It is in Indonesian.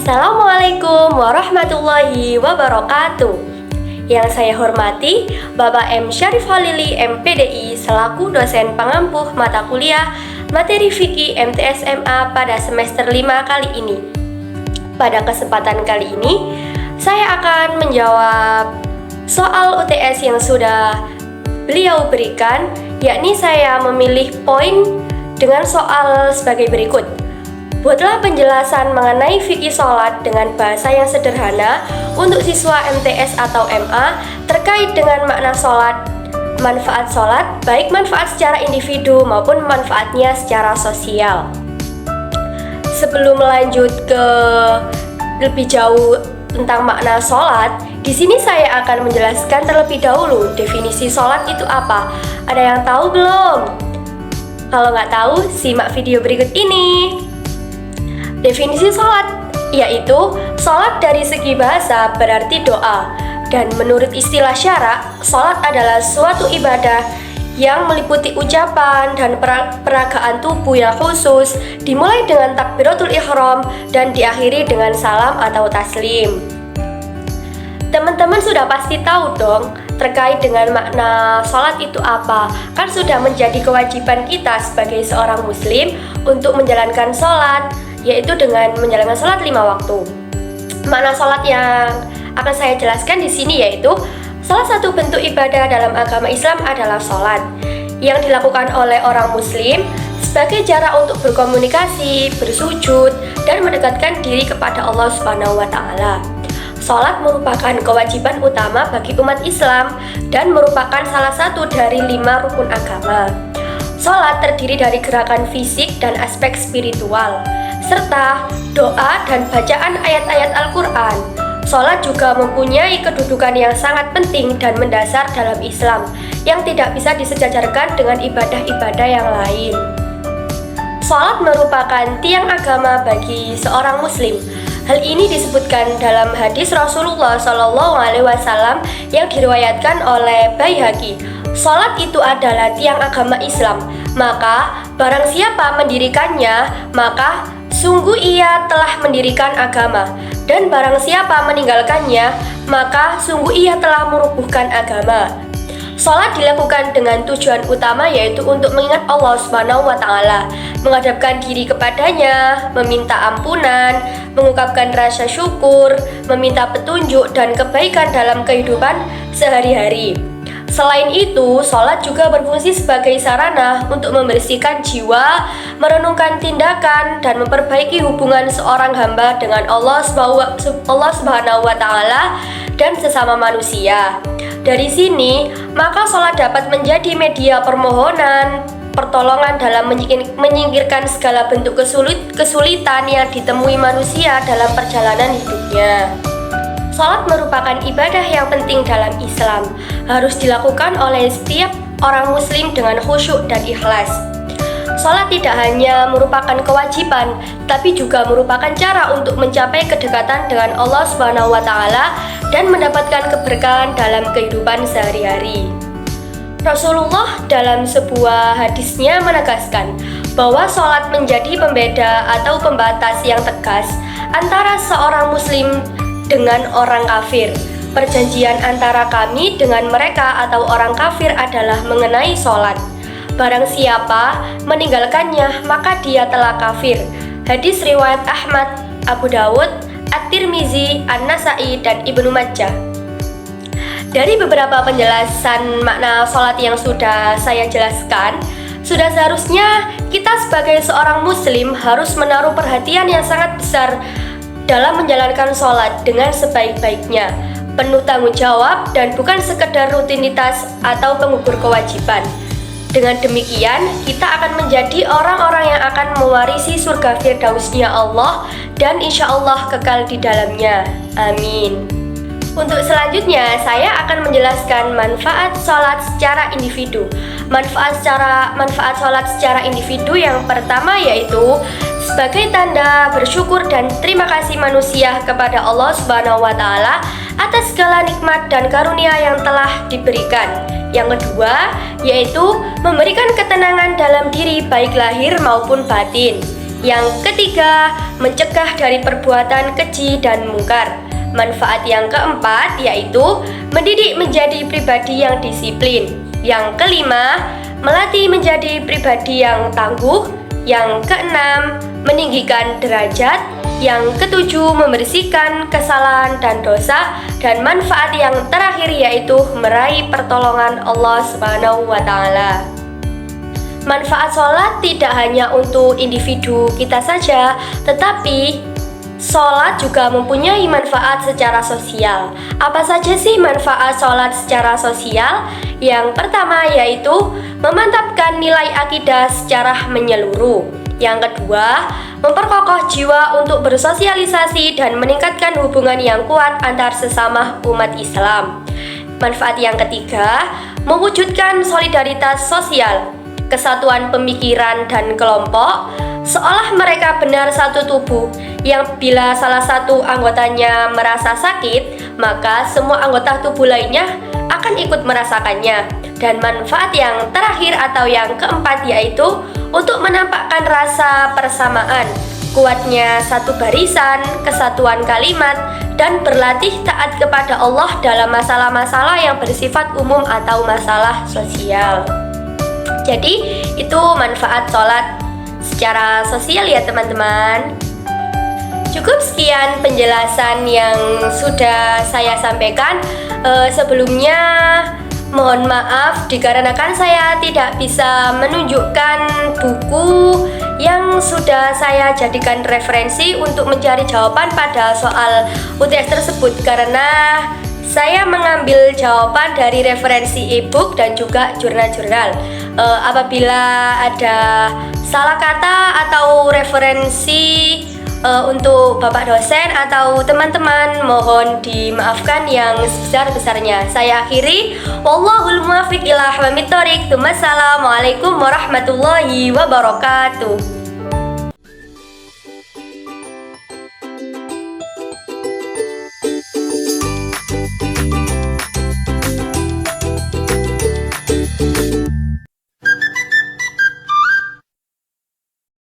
Assalamualaikum warahmatullahi wabarakatuh. Yang saya hormati Bapak M. Syarif Halili MPDI selaku dosen pengampuh mata kuliah materi fikih MTSMA pada semester 5 kali ini. Pada kesempatan kali ini, saya akan menjawab soal UTS yang sudah beliau berikan, yakni saya memilih poin dengan soal sebagai berikut. Buatlah penjelasan mengenai fikih sholat dengan bahasa yang sederhana untuk siswa MTS atau MA terkait dengan makna sholat, manfaat sholat, baik manfaat secara individu maupun manfaatnya secara sosial. Sebelum lanjut ke lebih jauh tentang makna sholat, di sini saya akan menjelaskan terlebih dahulu definisi sholat itu apa. Ada yang tahu belum? Kalau nggak tahu, simak video berikut ini. Definisi sholat yaitu sholat dari segi bahasa berarti doa, dan menurut istilah syarak, sholat adalah suatu ibadah yang meliputi ucapan dan peragaan tubuh yang khusus, dimulai dengan takbiratul ihram dan diakhiri dengan salam atau taslim. Teman-teman sudah pasti tahu dong terkait dengan makna sholat itu apa. Kan sudah menjadi kewajiban kita sebagai seorang muslim untuk menjalankan sholat, yaitu dengan menjalankan sholat 5 waktu. Makna sholat yang akan saya jelaskan di sini yaitu salah satu bentuk ibadah dalam agama Islam adalah sholat yang dilakukan oleh orang muslim sebagai cara untuk berkomunikasi, bersujud, dan mendekatkan diri kepada Allah Subhanahu wa Ta'ala. Sholat merupakan kewajiban utama bagi umat Islam dan merupakan salah satu dari 5 rukun agama. Sholat terdiri dari gerakan fisik dan aspek spiritual, serta doa dan bacaan ayat-ayat Al-Quran. Sholat juga mempunyai kedudukan yang sangat penting dan mendasar dalam Islam, yang tidak bisa disejajarkan dengan ibadah-ibadah yang lain. Sholat merupakan tiang agama bagi seorang muslim. Hal ini disebutkan dalam hadis Rasulullah SAW yang diriwayatkan oleh Baihaqi. Sholat itu adalah tiang agama Islam, maka barang siapa mendirikannya, maka sungguh ia telah mendirikan agama, dan barang siapa meninggalkannya, maka sungguh ia telah merubuhkan agama. Sholat dilakukan dengan tujuan utama yaitu untuk mengingat Allah Subhanahu wa Ta'ala, menghadapkan diri kepadanya, meminta ampunan, mengungkapkan rasa syukur, meminta petunjuk dan kebaikan dalam kehidupan sehari-hari. Selain itu, sholat juga berfungsi sebagai sarana untuk membersihkan jiwa, merenungkan tindakan, dan memperbaiki hubungan seorang hamba dengan Allah Subhanahu wa Ta'ala dan sesama manusia. Dari sini, maka sholat dapat menjadi media permohonan, pertolongan dalam menyingkirkan segala bentuk kesulitan yang ditemui manusia dalam perjalanan hidupnya. Sholat merupakan ibadah yang penting dalam Islam, harus dilakukan oleh setiap orang muslim dengan khusyuk dan ikhlas. Sholat tidak hanya merupakan kewajiban, tapi juga merupakan cara untuk mencapai kedekatan dengan Allah Subhanahu wa Ta'ala dan mendapatkan keberkahan dalam kehidupan sehari-hari. Rasulullah dalam sebuah hadisnya menegaskan bahwa sholat menjadi pembeda atau pembatas yang tegas antara seorang muslim dengan orang kafir. Perjanjian antara kami dengan mereka atau orang kafir adalah mengenai sholat. Barang siapa meninggalkannya, maka dia telah kafir. Hadis riwayat Ahmad, Abu Dawud, At-Tirmizi, An-Nasai, dan Ibnu Majah. Dari beberapa penjelasan makna sholat yang sudah saya jelaskan, sudah seharusnya kita sebagai seorang muslim harus menaruh perhatian yang sangat besar dalam menjalankan sholat dengan sebaik-baiknya, penuh tanggung jawab dan bukan sekedar rutinitas atau pengukur kewajiban. Dengan demikian, kita akan menjadi orang-orang yang akan mewarisi surga Firdausnya Allah dan insya Allah kekal di dalamnya. Amin. Untuk selanjutnya, saya akan menjelaskan manfaat sholat secara individu. Manfaat sholat secara individu yang pertama yaitu sebagai tanda bersyukur dan terima kasih manusia kepada Allah Subhanahu wa Ta'ala atas segala nikmat dan karunia yang telah diberikan. Yang kedua, yaitu memberikan ketenangan dalam diri baik lahir maupun batin. Yang ketiga, mencegah dari perbuatan keji dan mungkar. Manfaat yang keempat yaitu mendidik menjadi pribadi yang disiplin. Yang kelima, melatih menjadi pribadi yang tangguh. Yang keenam, meninggikan derajat. Yang ketujuh, membersihkan kesalahan dan dosa. Dan manfaat yang terakhir yaitu meraih pertolongan Allah Subhanahu wa Ta'ala. Manfaat sholat tidak hanya untuk individu kita saja, tetapi sholat juga mempunyai manfaat secara sosial. Apa saja sih manfaat sholat secara sosial? Yang pertama yaitu memantapkan nilai akidah secara menyeluruh. Yang kedua, memperkokoh jiwa untuk bersosialisasi dan meningkatkan hubungan yang kuat antar sesama umat Islam. Manfaat yang ketiga, mewujudkan solidaritas sosial, kesatuan pemikiran dan kelompok, seolah mereka benar satu tubuh yang bila salah satu anggotanya merasa sakit, maka semua anggota tubuh lainnya akan ikut merasakannya. Dan manfaat yang terakhir atau yang keempat yaitu untuk menampakkan rasa persamaan, kuatnya satu barisan, kesatuan kalimat, dan berlatih taat kepada Allah dalam masalah-masalah yang bersifat umum atau masalah sosial. Jadi itu manfaat sholat secara sosial ya teman-teman. Cukup sekian penjelasan yang sudah saya sampaikan. Sebelumnya mohon maaf dikarenakan saya tidak bisa menunjukkan buku yang sudah saya jadikan referensi untuk mencari jawaban pada soal UTS tersebut, karena saya mengambil jawaban dari referensi e-book dan juga jurnal-jurnal. Apabila ada salah kata atau referensi untuk Bapak dosen atau teman-teman, mohon dimaafkan yang sebesar-besarnya. Saya akhiri, wallahul muwaffiq ila aqwamit thoriq. Wassalamualaikum warahmatullahi wabarakatuh.